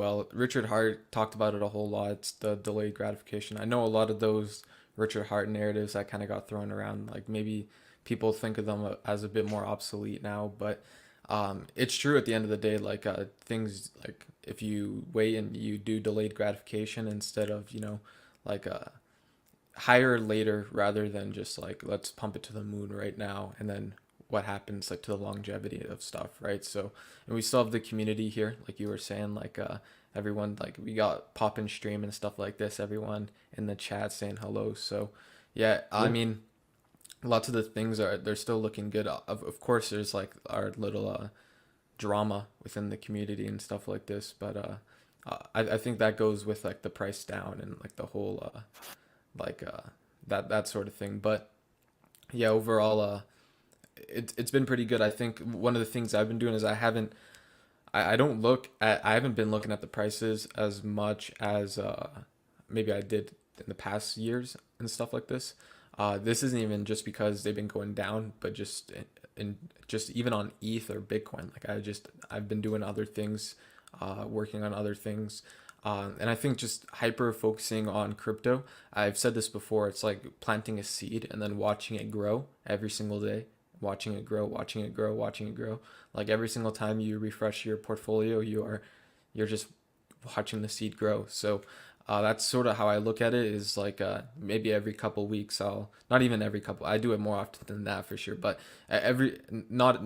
Well, Richard Hart talked about it a whole lot. It's the delayed gratification. I know a lot of those Richard Hart narratives that kind of got thrown around. Like maybe people think of them as a bit more obsolete now, but it's true at the end of the day. Like things like if you wait and you do delayed gratification instead of like higher later rather than just like let's pump it to the moon right now and then what happens like to the longevity of stuff, right? So and we still have the community here like you were saying, like everyone, like we got pop and stream and stuff like this, everyone in the chat saying hello. So yeah, I Yeah. mean lots of the things are they're still looking good. Of course there's like our little drama within the community and stuff like this, but I think that goes with like the price down and like the whole like that sort of thing. But yeah, overall, it's been pretty good. I think one of the things I've been doing is I don't look at I haven't been looking at the prices as much as maybe I did in the past years and stuff like this. This isn't even just because they've been going down, but just in just even on ETH or Bitcoin. Like I've been doing other things, working on other things. And I think just hyper focusing on crypto. I've said this before. It's like planting a seed and then watching it grow every single day, watching it grow, watching it grow, watching it grow. Like every single time you refresh your portfolio, you're just watching the seed grow. So that's sort of how I look at it. Is like maybe every couple weeks I'll not even every couple. I do it more often than that for sure. But every not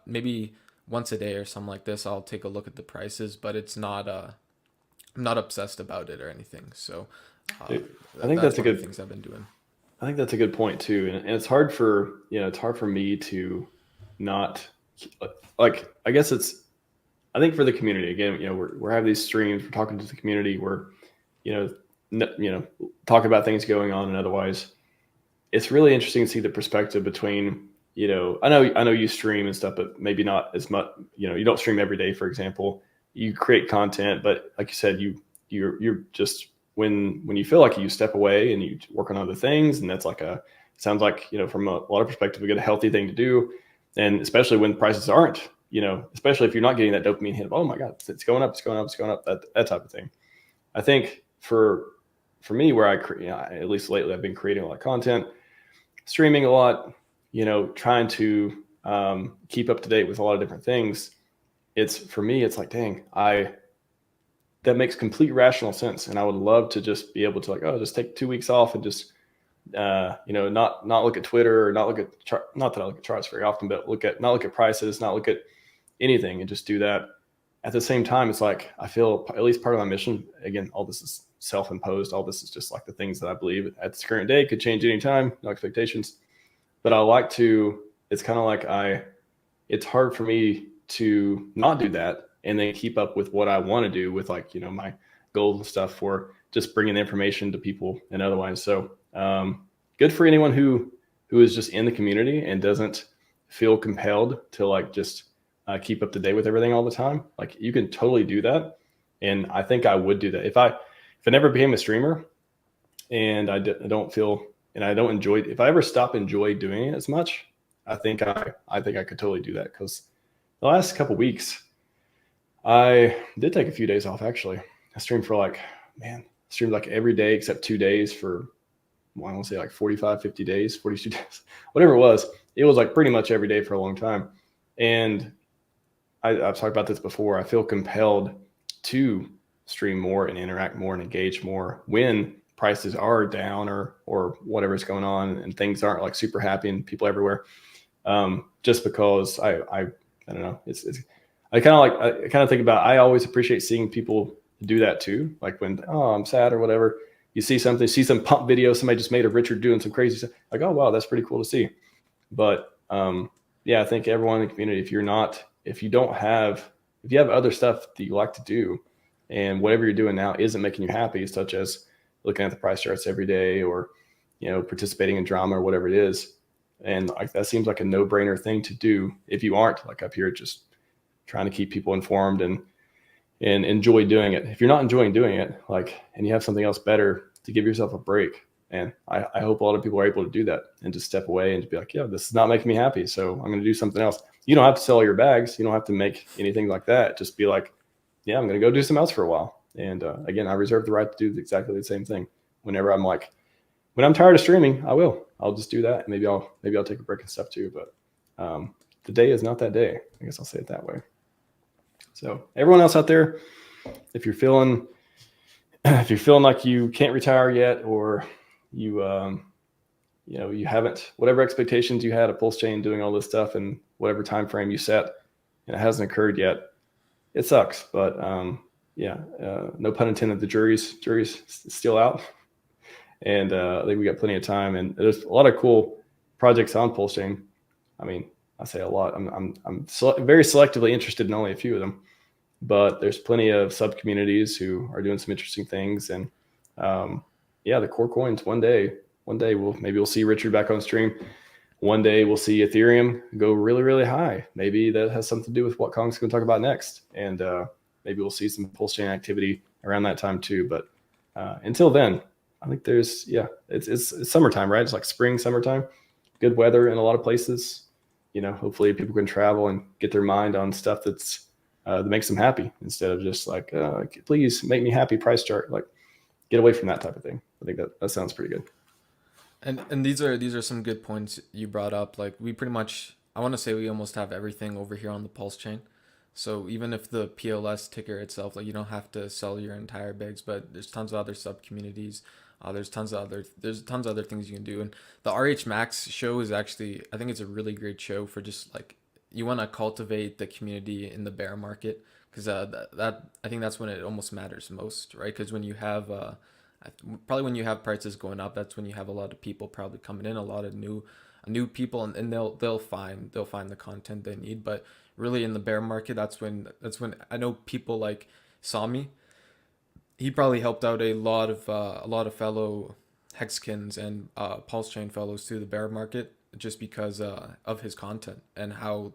maybe once a day or something like this, I'll take a look at the prices. But it's not I'm not obsessed about it or anything. So uh, I think that's that's a one of the good. things I've been doing. I think that's a good point too, and it's hard for it's hard for me to not like. I guess it's. I think for the community again, we're having these streams, we're talking to the community, we're you know talking about things going on, and otherwise, it's really interesting to see the perspective between I know you stream and stuff, but maybe not as much. You don't stream every day, for example. You create content, but like you said, you're just when you feel like you step away and you work on other things, and that's like a sounds like from a lot of perspective a good healthy thing to do, and especially when prices aren't especially if you're not getting that dopamine hit of, oh my god, it's going up, it's going up, it's going up, that type of thing. I think for me, where at least lately I've been creating a lot of content, streaming a lot, trying to keep up to date with a lot of different things. It's for me, it's like, dang, that makes complete rational sense, and I would love to just be able to like, oh, just take 2 weeks off and just not look at Twitter or not look at not that I look at charts very often, but not look at prices, not look at anything, and just do that. At the same time, it's like I feel at least part of my mission. Again, all this is self-imposed. All this is just like the things that I believe at this current day could change anytime. No expectations, but I like to. It's kind of like it's hard for me to not do that and then keep up with what I want to do with like my goals and stuff for just bringing the information to people and otherwise. So good for anyone who is just in the community and doesn't feel compelled to like just keep up to date with everything all the time. Like you can totally do that, and I think I would do that if I never became a streamer and I don't feel and I don't enjoy. If I ever stop enjoy doing it as much, I think I could totally do that, because the last couple weeks I did take a few days off. Actually, I streamed for streamed like every day except 2 days for I want to say like 45, 50 days, 42 days, whatever it was. It was like pretty much every day for a long time. And I've talked about this before. I feel compelled to stream more and interact more and engage more when prices are down or whatever's going on and things aren't like super happy and people everywhere. Just because I don't know. It's I kind of think about. I always appreciate seeing people do that too. Like when I'm sad or whatever, you see something, see some pump video somebody just made of Richard doing some crazy stuff. Like, oh wow, that's pretty cool to see. But yeah, I think everyone in the community, if you have other stuff that you like to do, and whatever you're doing now isn't making you happy, such as looking at the price charts every day or participating in drama or whatever it is, and like that seems like a no-brainer thing to do if you aren't like up here just trying to keep people informed and enjoy doing it. If you're not enjoying doing it, like, and you have something else better to give yourself a break. And I hope a lot of people are able to do that and just step away and to be like, yeah, this is not making me happy, so I'm going to do something else. You don't have to sell your bags. You don't have to make anything like that. Just be like, yeah, I'm going to go do something else for a while. And again, I reserve the right to do exactly the same thing. Whenever I'm like, when I'm tired of streaming, I'll just do that. Maybe I'll take a break and stuff too. But the day is not that day. I guess I'll say it that way. So everyone else out there, if you're feeling like you can't retire yet, or you you haven't, whatever expectations you had of PulseChain doing all this stuff and whatever time frame you set, and it hasn't occurred yet, it sucks. But no pun intended, the jury's still out. And I think we got plenty of time. And there's a lot of cool projects on PulseChain. I mean, I say a lot. I'm very selectively interested in only a few of them, but there's plenty of sub communities who are doing some interesting things. And the core coins, one day we'll see Richard back on stream. One day we'll see Ethereum go really, really high. Maybe that has something to do with what Kong's going to talk about next. And maybe we'll see some PulseChain activity around that time too. But until then, I think there's, it's summertime, right? It's like spring, summertime, good weather in a lot of places. Hopefully people can travel and get their mind on stuff that makes them happy, instead of just like, please make me happy price chart. Like, get away from that type of thing. I think that sounds pretty good. And these are some good points you brought up. Like, we pretty much, I want to say we almost have everything over here on the Pulse chain. So even if the PLS ticker itself, like, you don't have to sell your entire bigs, but there's tons of other sub communities. There's tons of other things you can do. And the RHMax show is actually, I think it's a really great show for just like, you want to cultivate the community in the bear market, because that I think that's when it almost matters most, right? Because when you have probably when you have prices going up, that's when you have a lot of people probably coming in, a lot of new people, and they'll find the content they need. But really in the bear market, that's when I know people like Sami. He probably helped out a lot of fellow Hexkins and PulseChain fellows through the bear market, just because of his content and how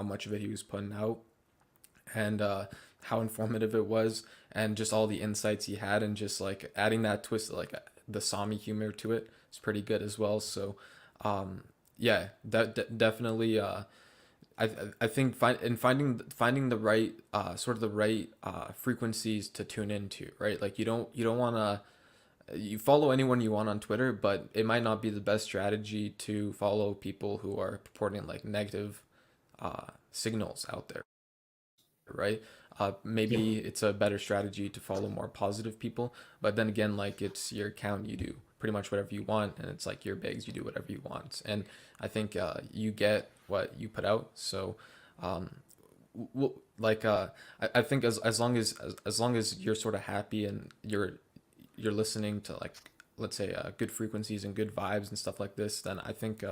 much of it he was putting out, and how informative it was, and just all the insights he had, and just like adding that twist, like the Sami humor to it, is pretty good as well. So definitely I think finding the right sort of the right frequencies to tune into, right? Like, you don't want to, you follow anyone you want on Twitter, but it might not be the best strategy to follow people who are purporting like negative signals out there, right? Maybe it's a better strategy to follow more positive people, but then again, like, it's your account, you do pretty much whatever you want, and it's like your bigs, you do whatever you want, and I think you get what you put out. So I think as long as you're sort of happy, and you're listening to, like, let's say good frequencies and good vibes and stuff like this, then I think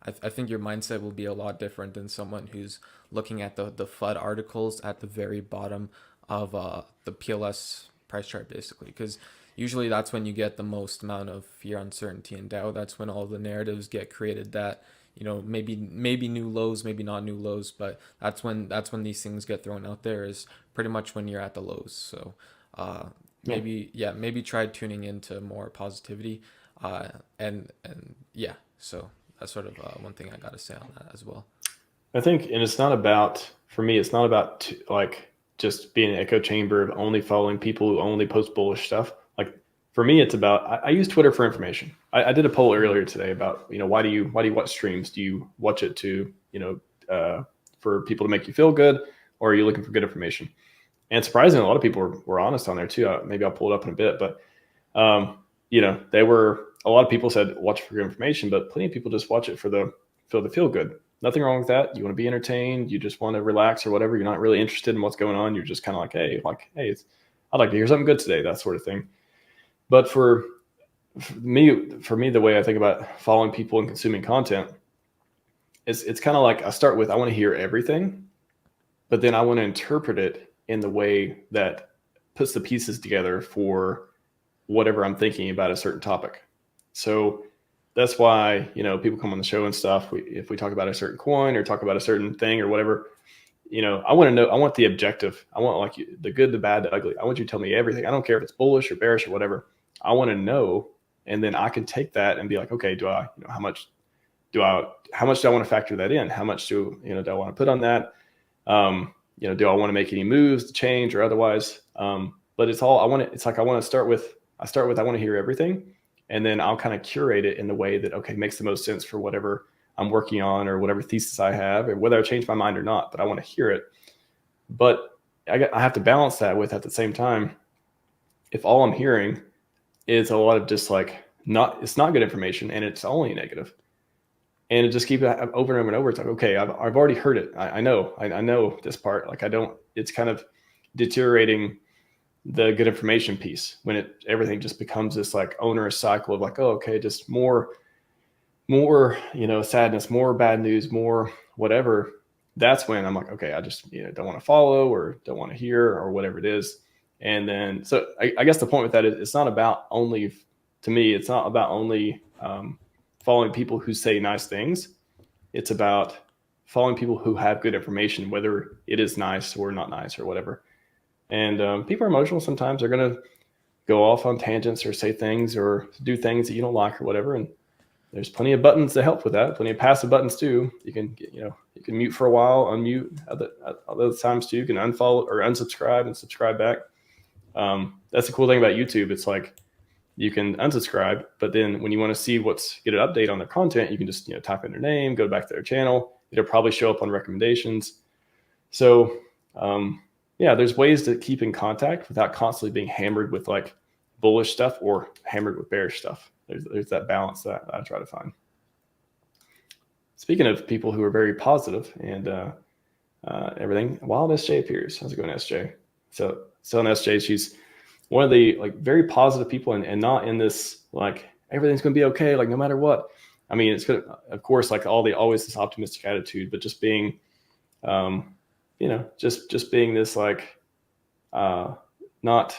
I think your mindset will be a lot different than someone who's looking at the FUD articles at the very bottom of the PLS price chart, basically, because usually that's when you get the most amount of fear, uncertainty, and doubt. That's when all the narratives get created that, maybe new lows, maybe not new lows, but that's when these things get thrown out there, is pretty much when you're at the lows. So maybe try tuning into more positivity, and yeah. So that's sort of one thing I got to say on that as well. I think, and it's not about, for me, it's not about like just being an echo chamber of only following people who only post bullish stuff. Like, for me, it's about, I use Twitter for information. I did a poll earlier today about, why do you watch streams? Do you watch it to, for people to make you feel good, or are you looking for good information? And surprisingly, a lot of people were honest on there too. Maybe I'll pull it up in a bit, but a lot of people said watch for good information, but plenty of people just watch it for the feel good. Nothing wrong with that. You want to be entertained. You just want to relax or whatever. You're not really interested in what's going on. You're just kind of like, hey, I'd like to hear something good today, that sort of thing. But for me, the way I think about following people and consuming content, it's kind of like, I start with, I want to hear everything, but then I want to interpret it in the way that puts the pieces together for whatever I'm thinking about a certain topic. So that's why, people come on the show and stuff. If we talk about a certain coin or talk about a certain thing or whatever, I want to know, I want the objective. I want, like, the good, the bad, the ugly. I want you to tell me everything. I don't care if it's bullish or bearish or whatever. I want to know. And then I can take that and be like, okay, how much do I want to factor that in? How much do I want to put on that? do I want to make any moves to change or otherwise? But it's all I want to. It's like I want to start with. I want to hear everything, and then I'll kind of curate it in the way that makes the most sense for whatever I'm working on or whatever thesis I have, or whether I change my mind or not. But I want to hear it. But I have to balance that with, at the same time, if all I'm hearing is a lot of just like it's not good information and it's only negative, and it just keeps over and over and over. It's like, okay, I've already heard it. I know this part. Like it's kind of deteriorating the good information piece when everything just becomes this like onerous cycle of like, oh, okay, just more, sadness, more bad news, more whatever. That's when I'm like, okay, I just don't want to follow or don't want to hear or whatever it is. And then, so I guess the point with that is it's not about only, to me, it's not about only following people who say nice things. It's about following people who have good information, whether it is nice or not nice or whatever. And people are emotional sometimes. They're going to go off on tangents or say things or do things that you don't like or whatever. And there's plenty of buttons to help with that. Plenty of passive buttons too. You can you can mute for a while, unmute other times too. You can unfollow or unsubscribe and subscribe back. That's the cool thing about YouTube. It's like you can unsubscribe, but then when you want to see get an update on their content, you can just type in their name, go back to their channel. It'll probably show up on recommendations. So yeah, there's ways to keep in contact without constantly being hammered with like bullish stuff or hammered with bearish stuff. There's that balance that I try to find. Speaking of people who are very positive and everything, Wild SJ appears. How's it going, SJ? So on SJ, she's one of the like very positive people and not in this like everything's going to be okay, like no matter what. I mean, it's going to, of course, like always this optimistic attitude, but just being, just being this like, not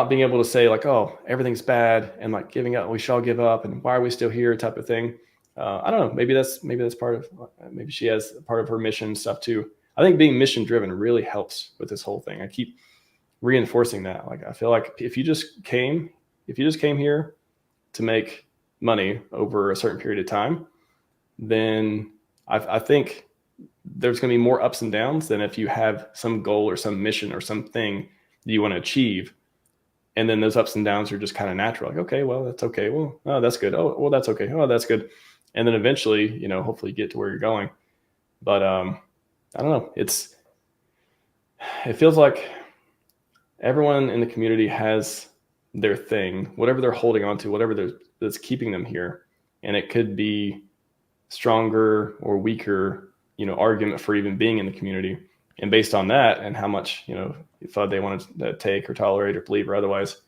being able to say like, oh, everything's bad and like giving up, we shall give up and why are we still here type of thing. I don't know. Maybe that's part of, maybe she has part of her mission stuff too. I think being mission driven really helps with this whole thing. I keep reinforcing that. Like, I feel like if you just came here to make money over a certain period of time, then I think there's going to be more ups and downs than if you have some goal or some mission or something that you want to achieve. And then those ups and downs are just kind of natural. Like, okay, well, that's okay. Well, oh, that's good. Oh, well, that's okay. Oh, that's good. And then eventually, hopefully you get to where you're going. But I don't know. It feels like everyone in the community has their thing, whatever they're holding on to, whatever that's keeping them here. And it could be stronger or weaker, argument for even being in the community. And based on that and how much, FUD they want to take or tolerate or believe or otherwise,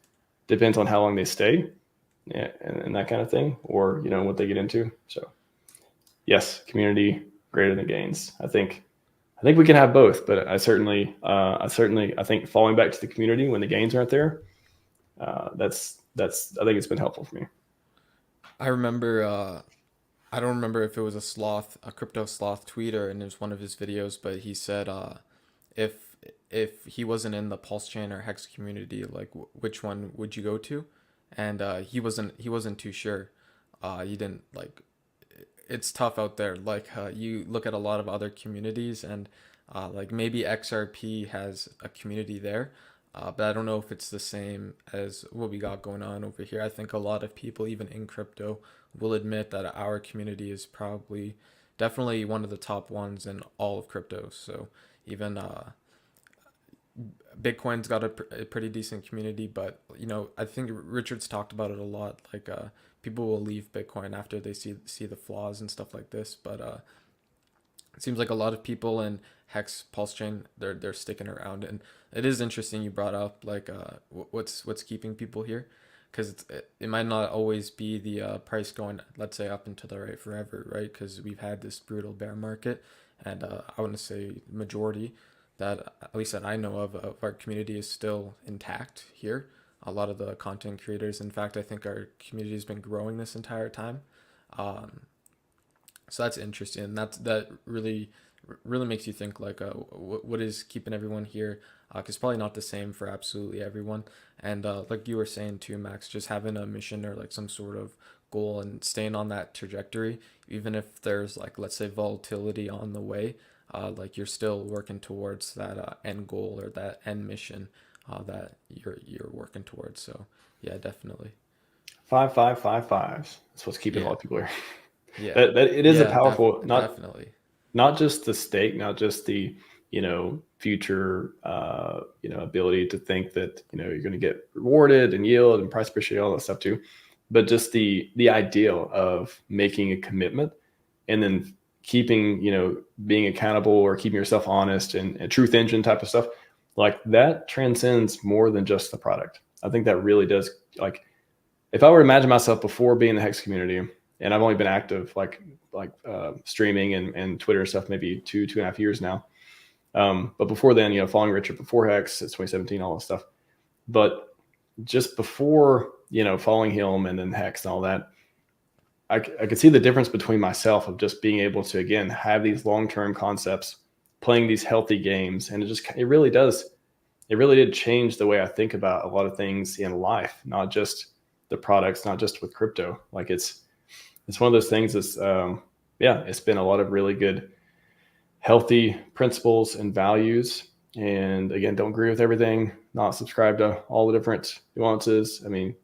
depends on how long they stay and that kind of thing, or, what they get into. So yes, community greater than gains. I think we can have both, but I think falling back to the community when the gains aren't there, I think it's been helpful for me. I remember, I don't remember if it was a crypto sloth tweeter, and it was one of his videos, but he said, if he wasn't in the PulseChain or Hex community, like which one would you go to? And he wasn't too sure. He didn't like. It's tough out there. Like you look at a lot of other communities, and like maybe XRP has a community there, but I don't know if it's the same as what we got going on over here. I think a lot of people, even in crypto, will admit that our community is definitely one of the top ones in all of crypto. So even Bitcoin's got a pretty decent community, but I think Richard's talked about it a lot. Like people will leave Bitcoin after they see the flaws and stuff like this. But it seems like a lot of people in Hex PulseChain they're sticking around, and it is interesting you brought up like what's keeping people here, because it might not always be the price going, let's say, up and to the right forever, right? Because we've had this brutal bear market, and I want to say majority that, at least that I know of our community is still intact here. A lot of the content creators, in fact, I think our community has been growing this entire time. So that's interesting. And that really makes you think like, what is keeping everyone here? Because probably not the same for absolutely everyone. And like you were saying too, Max, just having a mission or like some sort of goal and staying on that trajectory, even if there's like, let's say, volatility on the way, like you're still working towards that end goal or that end mission that you're working towards. So yeah, definitely. 5555s. That's what's keeping a lot Yeah, of people here. yeah, That it is a yeah, powerful, definitely. not just the stake, not just the, future, ability to think that, you're going to get rewarded and yield and price appreciate, all that stuff too, but just the ideal of making a commitment and then keeping, being accountable or keeping yourself honest and truth engine type of stuff like that transcends more than just the product. I think that really does, like, if I were to imagine myself before being in the Hex community, and I've only been active streaming and Twitter and stuff, maybe 2.5 years now. But before then, following Richard before Hex, it's 2017, all this stuff. But just before, following him and then Hex and all that, I could see the difference between myself of just being able to, again, have these long-term concepts, playing these healthy games. And it really did change the way I think about a lot of things in life, not just the products, not just with crypto. Like it's one of those things that's, it's been a lot of really good, healthy principles and values. And again, don't agree with everything, not subscribe to all the different nuances. I mean,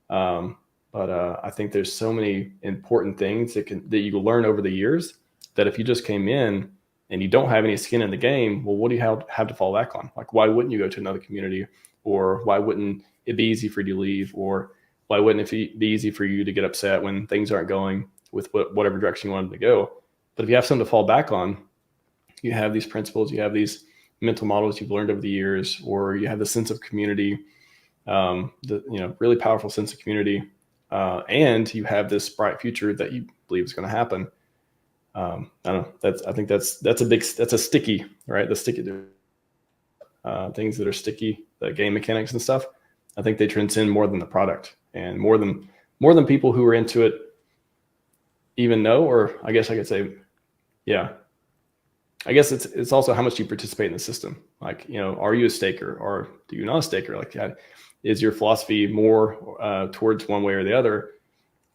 but I think there's so many important things that you can learn over the years that if you just came in and you don't have any skin in the game, well, what do you have to fall back on? Like, why wouldn't you go to another community? Or why wouldn't it be easy for you to leave? Or why wouldn't it be easy for you to get upset when things aren't going with whatever direction you wanted to go? But if you have something to fall back on, you have these principles, you have these mental models you've learned over the years, or you have the sense of community, really powerful sense of community, and you have this bright future that you believe is going to happen. I don't know. I think that's a sticky, right? The sticky things that are sticky, the game mechanics and stuff. I think they transcend more than the product and more than people who are into it even know, or I guess I could say, yeah. I guess it's also how much you participate in the system. Like, are you a staker or do you not a staker? Like, is your philosophy more towards one way or the other?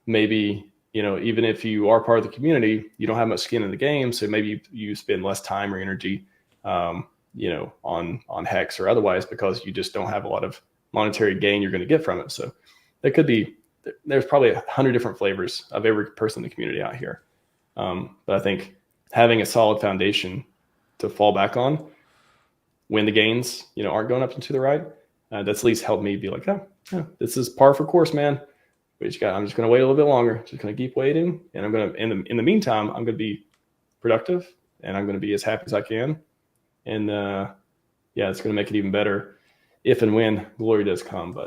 Maybe, even if you are part of the community, you don't have much skin in the game. So maybe you spend less time or energy, on Hex or otherwise, because you just don't have a lot of monetary gain you're going to get from it. So there's probably 100 different flavors of every person in the community out here. But I think having a solid foundation to fall back on when the gains, aren't going up and to the right, that's at least helped me be like, this is par for course, man. I'm just going to wait a little bit longer. Just going to keep waiting. And I'm going to, in the meantime, I'm going to be productive and I'm going to be as happy as I can. And it's going to make it even better if and when glory does come. But